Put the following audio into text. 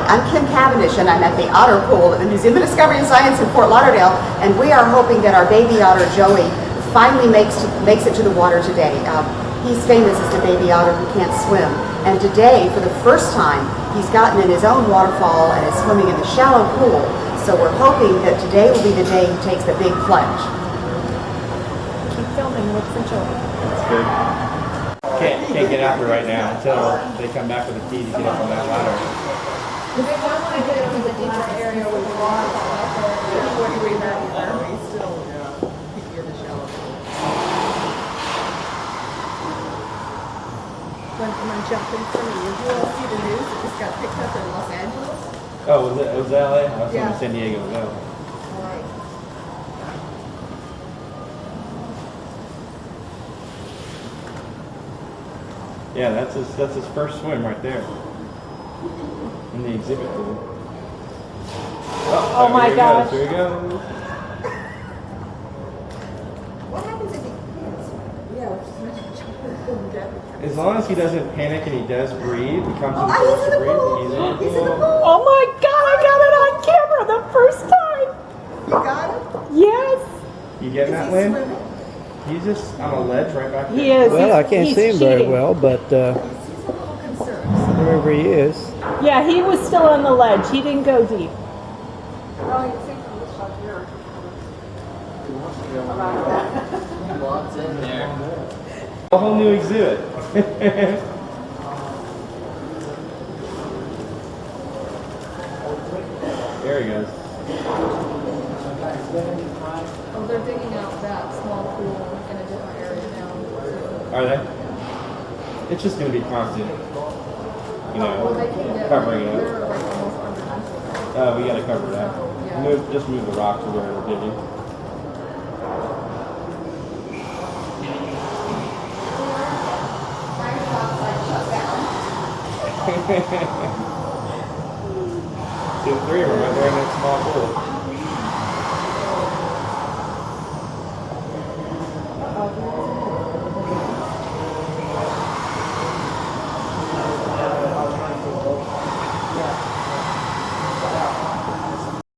I'm Kim Cavendish, and I'm at the Otter Pool at the Museum of Discovery and Science in Fort Lauderdale, and we are hoping that our baby otter, Joey, finally makes it to the water today. He's famous as the baby otter who can't swim, and today, for the first time, he's gotten in his own waterfall and is swimming in the shallow pool, so we're hoping that today will be the day he takes the big plunge. Keep filming, let's enjoy. That's good. Can't get out there right now until they come back with a key to get up on that ladder. They don't want to get it to the deeper area with water. What do we have there? When I jump in front of you, you all see the news that just got picked up in Los Angeles? Oh, was that LA? I was Yeah. from San Diego. No. Yeah, that's his first swim right there in the exhibit pool. Oh my gosh! Here he goes. What happens if he As long as he doesn't panic and he does breathe, he comes to the he's surface in to the breathe. pool. He's in the He's in the pool. pool. Oh my God! I got it on camera the first time. You got him? Yes, You getting that, Is he Lynn? swimming? He's just on a ledge right back there. he is. Well, I can't He's see him very cheating. well, but He's a little concerned. wherever he is. Yeah, he was still on the ledge. He didn't go deep. Well, you can see from this shot here. Lots in there. A whole new exhibit. There he goes. Oh, they're digging out that small pool in a different area now. Are they? It's just going to be constant, you Well, they can know, get, covering it they're up. like almost underneath it. We got to cover that. Yeah. Just move the rock to where it'll give you. See the three of them right there in that small pool.